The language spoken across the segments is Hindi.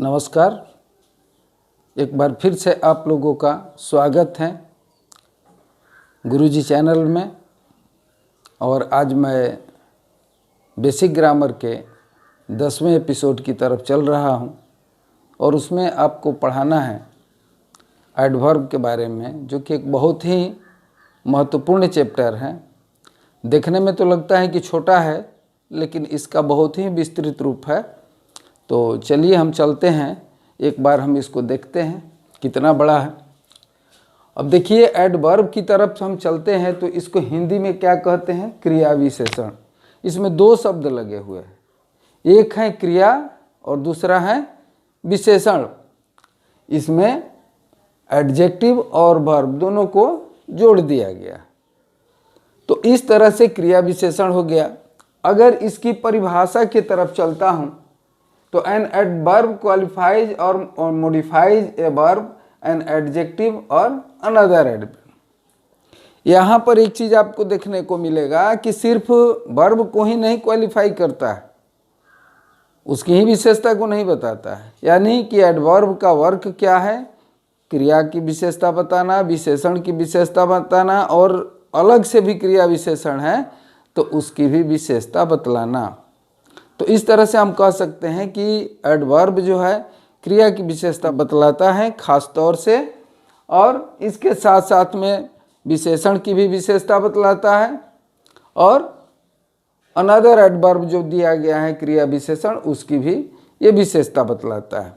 नमस्कार। एक बार फिर से आप लोगों का स्वागत है गुरुजी चैनल में। और आज मैं बेसिक ग्रामर के 10वें एपिसोड की तरफ चल रहा हूं और उसमें आपको पढ़ाना है एडवर्ब के बारे में, जो कि एक बहुत ही महत्वपूर्ण चैप्टर है। देखने में तो लगता है कि छोटा है, लेकिन इसका बहुत ही विस्तृत रूप है। तो चलिए हम चलते हैं, एक बार हम इसको देखते हैं कितना बड़ा है। अब देखिए, एडवर्ब की तरफ हम चलते हैं तो इसको हिंदी में क्या कहते हैं? क्रिया विशेषण। इसमें दो शब्द लगे हुए हैं, एक है क्रिया और दूसरा है विशेषण। इसमें एडजेक्टिव और वर्ब दोनों को जोड़ दिया गया। तो इस तरह से क्रिया विशेषण हो गया। अगर इसकी परिभाषा की तरफ चलता हूं तो एन एडवर्ब क्वालिफाइज और modifies a verb, an adjective और अनदर एडवर्ब। यहाँ पर एक चीज आपको देखने को मिलेगा कि सिर्फ वर्ब को ही नहीं क्वालिफाई करता है, उसकी ही विशेषता को नहीं बताता है। यानी कि एडवर्ब का वर्क क्या है? क्रिया की विशेषता बताना, विशेषण की विशेषता बताना, और अलग से भी क्रिया विशेषण है तो उसकी भी विशेषता बतलाना। तो इस तरह से हम कह सकते हैं कि एडवर्ब जो है क्रिया की विशेषता बतलाता है खास तौर से, और इसके साथ साथ में विशेषण की भी विशेषता बतलाता है, और अनदर एडवर्ब जो दिया गया है क्रिया विशेषण, उसकी भी ये विशेषता बतलाता है।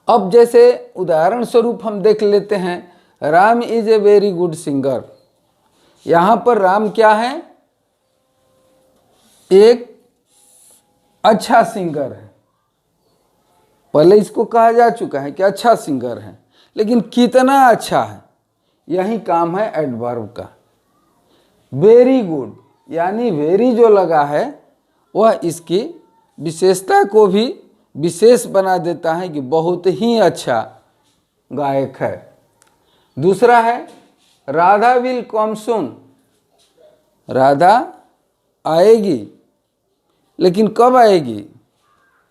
अब जैसे उदाहरण स्वरूप हम देख लेते हैं, Ram is a very good singer. यहाँ पर राम क्या है? एक अच्छा सिंगर है। पहले इसको कहा जा चुका है कि अच्छा सिंगर है, लेकिन कितना अच्छा है, यही काम है एडवर्ब का। वेरी गुड यानी वेरी जो लगा है वह इसकी विशेषता को भी विशेष बना देता है कि बहुत ही अच्छा गायक है। दूसरा है राधा विल कम सून। राधा आएगी, लेकिन कब आएगी?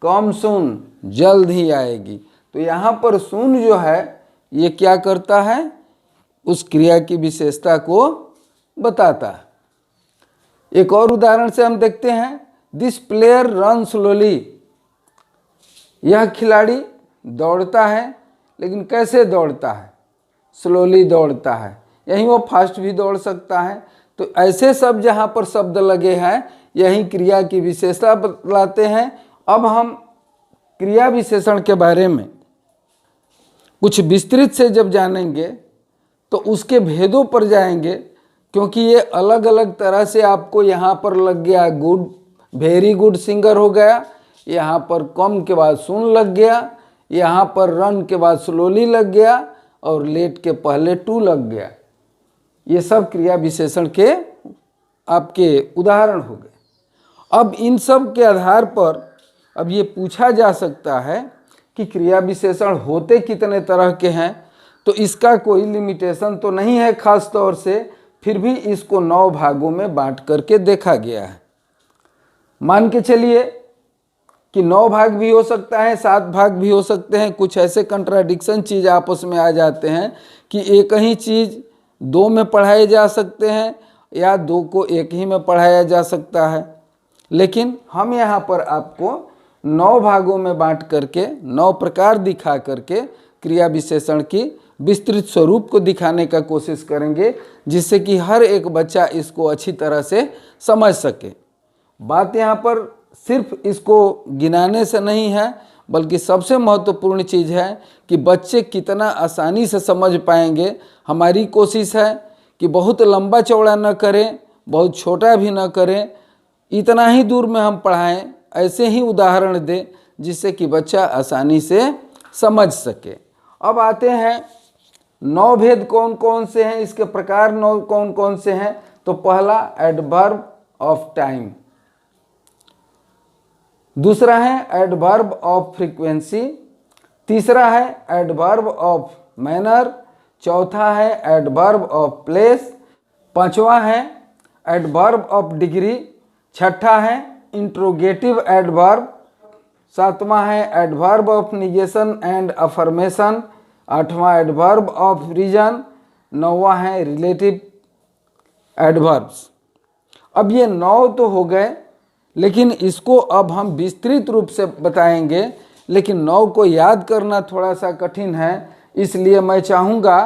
कम सून, जल्द ही आएगी। तो यहाँ पर सून जो है ये क्या करता है? उस क्रिया की विशेषता को बताता है। एक और उदाहरण से हम देखते हैं, दिस प्लेयर रन स्लोली। यह खिलाड़ी दौड़ता है, लेकिन कैसे दौड़ता है? स्लोली दौड़ता है। यहीं वो फास्ट भी दौड़ सकता है। तो ऐसे सब जहाँ पर शब्द लगे हैं यही क्रिया की विशेषता बतलाते हैं। अब हम क्रिया विशेषण के बारे में कुछ विस्तृत से जब जानेंगे तो उसके भेदों पर जाएंगे, क्योंकि ये अलग अलग तरह से आपको यहाँ पर लग गया गुड, वेरी गुड सिंगर हो गया, यहाँ पर कम के बाद सुन लग गया, यहाँ पर रन के बाद स्लोली लग गया, और लेट के पहले टू लग गया। ये सब क्रिया विशेषण के आपके उदाहरण हो गए। अब इन सब के आधार पर अब ये पूछा जा सकता है कि क्रिया विशेषण होते कितने तरह के हैं। तो इसका कोई लिमिटेशन तो नहीं है खास तौर से, फिर भी इसको 9 भागों में बांट करके देखा गया है। मान के चलिए कि 9 भाग भी हो सकता है, 7 भाग भी हो सकते हैं। कुछ ऐसे कंट्राडिक्शन चीज़ आपस में आ जाते हैं कि एक ही चीज़ 2 में पढ़ाए जा सकते हैं या 2 को एक ही में पढ़ाया जा सकता है। लेकिन हम यहाँ पर आपको 9 भागों में बांट करके 9 प्रकार दिखा करके क्रिया विशेषण की विस्तृत स्वरूप को दिखाने का कोशिश करेंगे, जिससे कि हर एक बच्चा इसको अच्छी तरह से समझ सके। बात यहाँ पर सिर्फ इसको गिनाने से नहीं है, बल्कि सबसे महत्वपूर्ण चीज़ है कि बच्चे कितना आसानी से समझ पाएंगे। हमारी कोशिश है कि बहुत लंबा चौड़ा न करें, बहुत छोटा भी न करें, इतना ही दूर में हम पढ़ाएं, ऐसे ही उदाहरण दें जिससे कि बच्चा आसानी से समझ सके। अब आते हैं 9 भेद कौन कौन से हैं, इसके प्रकार 9 कौन कौन से हैं। तो पहला एडवर्ब ऑफ टाइम, दूसरा है एडवर्ब ऑफ फ्रीक्वेंसी, तीसरा है एडवर्ब ऑफ मैनर, चौथा है एडवर्ब ऑफ प्लेस, पांचवा है एडवर्ब ऑफ डिग्री, छठा है इंट्रोगेटिव एडवर्ब, सातवां है adverb of negation and affirmation, आठवां एडवर्ब ऑफ रीजन, नौवां है रिलेटिव एडवर्ब्स। अब ये 9 तो हो गए, लेकिन इसको अब हम विस्तृत रूप से बताएंगे, लेकिन 9 को याद करना थोड़ा सा कठिन है, इसलिए मैं चाहूँगा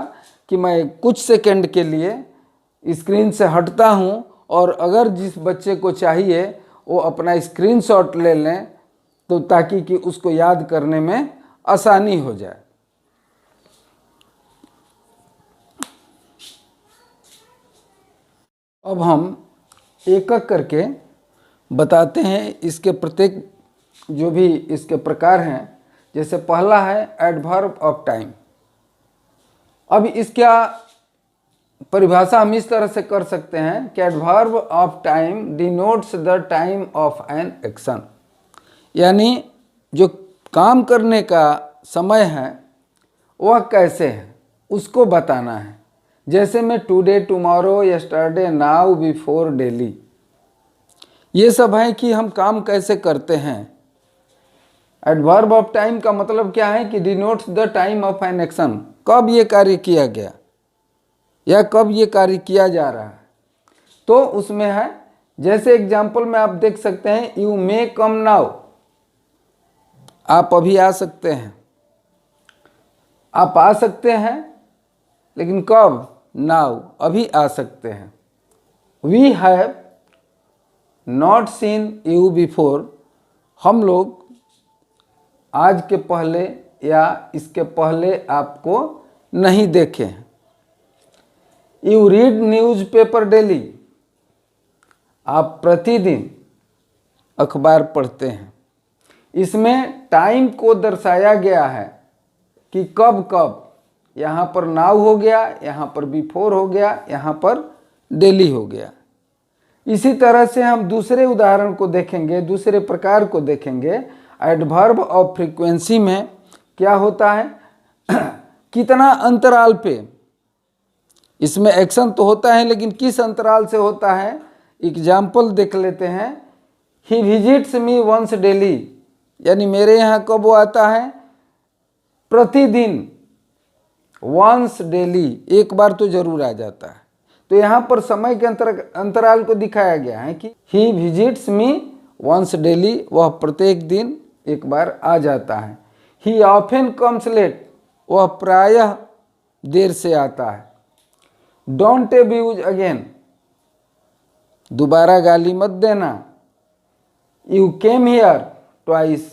कि मैं कुछ सेकंड के लिए स्क्रीन से हटता हूँ, और अगर जिस बच्चे को चाहिए वो अपना स्क्रीनशॉट ले लें, तो ताकि कि उसको याद करने में आसानी हो जाए। अब हम एक एक करके बताते हैं इसके प्रत्येक जो भी इसके प्रकार हैं। जैसे पहला है एडवर्ब ऑफ टाइम। अब इसका परिभाषा हम इस तरह से कर सकते हैं कि adverb of time denotes the time of an action, यानी जो काम करने का समय है वह कैसे है उसको बताना है। जैसे में today, tomorrow, yesterday, now, before, daily, ये सब है कि हम काम कैसे करते हैं। एडवर्ब ऑफ टाइम का मतलब क्या है कि denotes the time of an action, कब ये कार्य किया गया या कब ये कार्य किया जा रहा है। तो उसमें है, जैसे एग्जाम्पल में आप देख सकते हैं, यू मे कम नाउ, आप अभी आ सकते हैं, आप आ सकते हैं, लेकिन कब? नाउ, अभी आ सकते हैं। We have not seen you before, हम लोग आज के पहले या इसके पहले आपको नहीं देखे हैं। यू रीड न्यूज़पेपर डेली, आप प्रतिदिन अखबार पढ़ते हैं। इसमें टाइम को दर्शाया गया है कि कब कब, यहाँ पर नाउ हो गया, यहाँ पर बिफोर हो गया, यहाँ पर डेली हो गया। इसी तरह से हम दूसरे उदाहरण को देखेंगे, दूसरे प्रकार को देखेंगे। एडवर्ब ऑफ फ्रीक्वेंसी में क्या होता है कितना अंतराल पे, इसमें एक्शन तो होता है लेकिन किस अंतराल से होता है। एग्जाम्पल देख लेते हैं। ही विजिट्स मी वंस डेली, यानी मेरे यहाँ कब वो आता है? प्रतिदिन। वंस डेली, एक बार तो जरूर आ जाता है। तो यहाँ पर समय के अंतराल को दिखाया गया है कि ही विजिट्स मी वंस डेली, वह प्रत्येक दिन एक बार आ जाता है। ही ऑफन कम्स लेट, वह प्रायः देर से आता है। डोंट अब्यूज अगेन, दोबारा गाली मत देना। यू केम हियर ट्वाइस,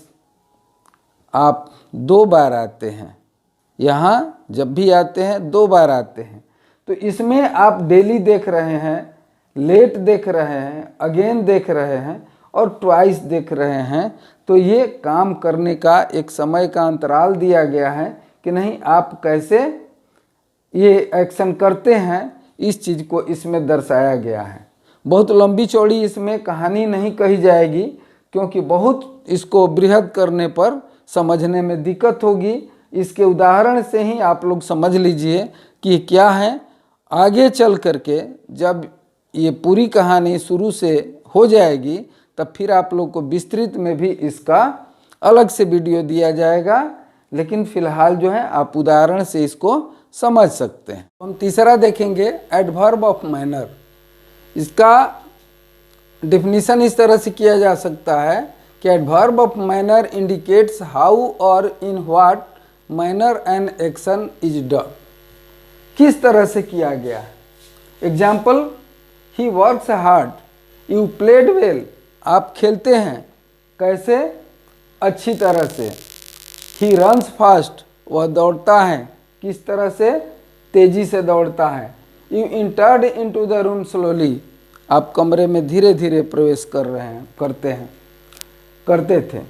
आप 2 बार आते हैं, यहाँ जब भी आते हैं 2 बार आते हैं। तो इसमें आप डेली देख रहे हैं, लेट देख रहे हैं, अगेन देख रहे हैं और ट्वाइस देख रहे हैं। तो ये काम करने का एक समय का अंतराल दिया गया है कि नहीं, आप कैसे ये एक्शन करते हैं, इस चीज़ को इसमें दर्शाया गया है। बहुत लंबी चौड़ी इसमें कहानी नहीं कही जाएगी, क्योंकि बहुत इसको बृहद करने पर समझने में दिक्कत होगी। इसके उदाहरण से ही आप लोग समझ लीजिए कि क्या है। आगे चल करके जब ये पूरी कहानी शुरू से हो जाएगी, तब फिर आप लोग को विस्तृत में भी इसका अलग से वीडियो दिया जाएगा। लेकिन फिलहाल जो है आप उदाहरण से इसको समझ सकते हैं। हम तीसरा देखेंगे एडवर्ब ऑफ मैनर। इसका डेफिनेशन इस तरह से किया जा सकता है कि adverb of manner indicates how or in what manner an action is done, किस तरह से किया गया है। Example, he works hard, you played well, आप खेलते हैं, कैसे? अच्छी तरह से। ही रन्स फास्ट, वह दौड़ता है, किस तरह से? तेजी से दौड़ता है। You entered into the room slowly, आप कमरे में धीरे धीरे प्रवेश कर रहे हैं, करते थे।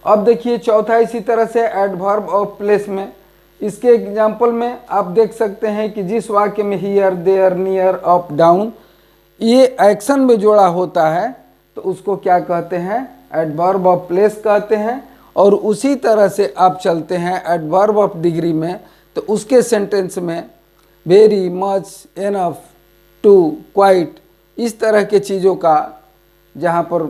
अब देखिए चौथा इसी तरह से एडवर्ब ऑफ प्लेस में। इसके एग्जाम्पल में आप देख सकते हैं कि जिस वाक्य में here, there, near, up, down ये एक्शन में जोड़ा होता है, तो उसको क्या कहते हैं? एडवर्ब ऑफ प्लेस कहते हैं। और उसी तरह से आप चलते हैं एडवर्ब ऑफ डिग्री में, तो उसके सेंटेंस में very, much, enough, too, quite, इस तरह के चीज़ों का जहाँ पर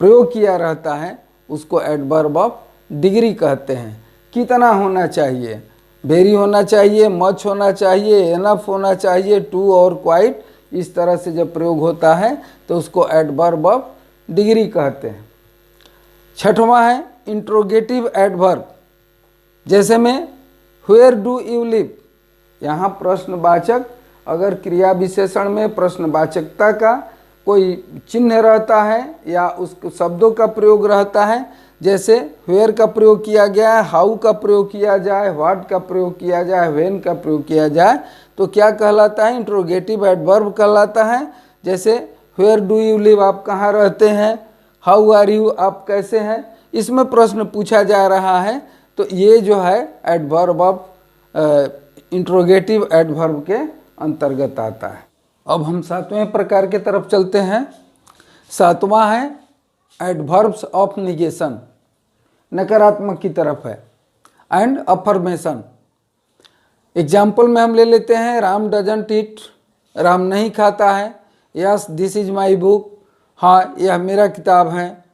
प्रयोग किया रहता है उसको एडवर्ब ऑफ डिग्री कहते हैं। कितना होना चाहिए, वेरी होना चाहिए, मच होना चाहिए, एनफ होना चाहिए, टू और क्वाइट, इस तरह से जब प्रयोग होता है तो उसको एडवर्ब ऑफ डिग्री कहते हैं। छठवां है इंट्रोगेटिव एडवर्ब। जैसे में व्हेयर डू यू लिव, यहाँ प्रश्नवाचक अगर क्रिया विशेषण में प्रश्नवाचकता का कोई चिन्ह रहता है या उस शब्दों का प्रयोग रहता है, जैसे व्हेयर का प्रयोग किया गया है, हाउ का प्रयोग किया जाए, व्हाट का प्रयोग किया जाए, व्हेन का प्रयोग किया जाए, तो क्या कहलाता है, इंट्रोगेटिव एडवर्ब कहलाता है। जैसे व्हेयर डू यू लिव, आप कहाँ रहते हैं, हाउ आर यू, आप कैसे हैं, इसमें प्रश्न पूछा जा रहा है, तो ये जो है एडवर्ब ऑफ इंट्रोगेटिव एडवर्ब के अंतर्गत आता है। अब हम सातवें प्रकार के तरफ चलते हैं। सातवां है एडवर्ब्स ऑफ निगेशन, नकारात्मक की तरफ है, एंड अफर्मेशन। एग्जाम्पल में हम ले लेते हैं, राम डजंट ईट, राम नहीं खाता है। Yes this is my book, हाँ यह मेरा किताब है।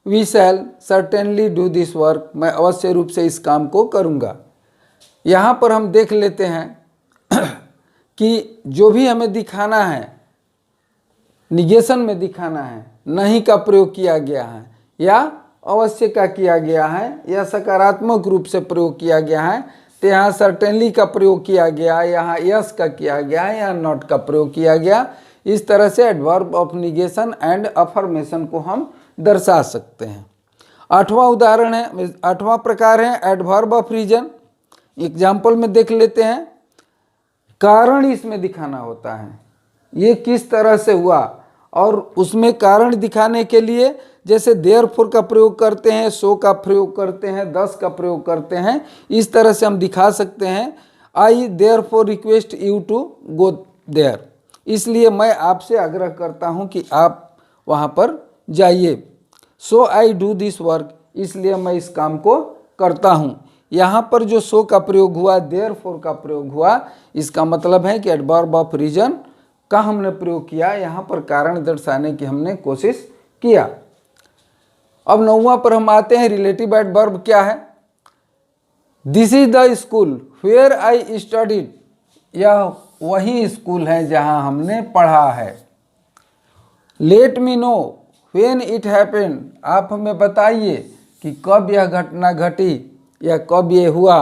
We shall certainly do this work, मैं अवश्य रूप से इस काम को करूँगा। यहाँ पर हम देख लेते हैं कि जो भी हमें दिखाना है, निगेशन में दिखाना है, नहीं का प्रयोग किया गया है या अवश्य का किया गया है या सकारात्मक रूप से प्रयोग किया गया है, तो यहाँ सर्टेनली का प्रयोग किया गया, यहाँ यस का किया गया है या नॉट का प्रयोग किया गया। इस तरह से adverb of negation and affirmation को हम दर्शा सकते हैं। आठवां उदाहरण है, आठवां प्रकार है एडवर्ब ऑफ रीजन। एग्जाम्पल में देख लेते हैं, कारण इसमें दिखाना होता है, ये किस तरह से हुआ, और उसमें कारण दिखाने के लिए जैसे देयरफॉर का प्रयोग करते हैं, सो का प्रयोग करते हैं, दस का प्रयोग करते हैं, इस तरह से हम दिखा सकते हैं। I therefore request you to go there, इसलिए मैं आपसे आग्रह करता हूं कि आप वहां पर जाइए। सो आई डू दिस वर्क, इसलिए मैं इस काम को करता हूं। यहाँ पर जो सो का प्रयोग हुआ, देयरफॉर का प्रयोग हुआ, इसका मतलब है कि एडवर्ब ऑफ रीजन का हमने प्रयोग किया, यहाँ पर कारण दर्शाने की हमने कोशिश किया। अब नौवां पर हम आते हैं, रिलेटिव एडवर्ब क्या है। This is the school where I studied, यह वही स्कूल है जहाँ हमने पढ़ा है। Let me know when it happened, आप हमें बताइए कि कब यह घटना घटी या कब ये हुआ।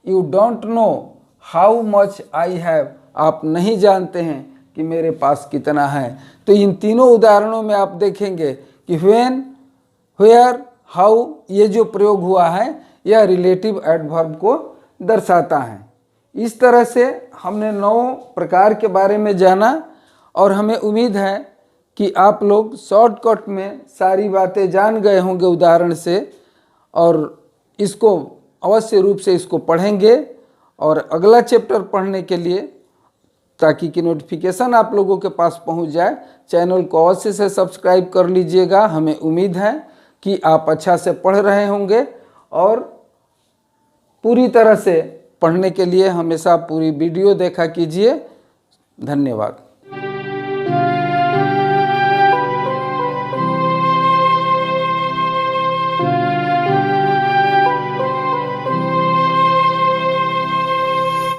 You don't know how much I have, आप नहीं जानते हैं कि मेरे पास कितना है। तो इन तीनों उदाहरणों में आप देखेंगे कि व्हेन, वेयर, हाउ, ये जो प्रयोग हुआ है यह रिलेटिव एडवर्ब को दर्शाता है। इस तरह से हमने 9 प्रकार के बारे में जाना और हमें उम्मीद है कि आप लोग शॉर्टकट में सारी बातें जान गए होंगे उदाहरण से, और इसको अवश्य रूप से इसको पढ़ेंगे और अगला चैप्टर पढ़ने के लिए, ताकि कि नोटिफिकेशन आप लोगों के पास पहुंच जाए, चैनल को अवश्य से सब्सक्राइब कर लीजिएगा। हमें उम्मीद है कि आप अच्छा से पढ़ रहे होंगे और पूरी तरह से पढ़ने के लिए हमेशा पूरी वीडियो देखा कीजिए। धन्यवाद।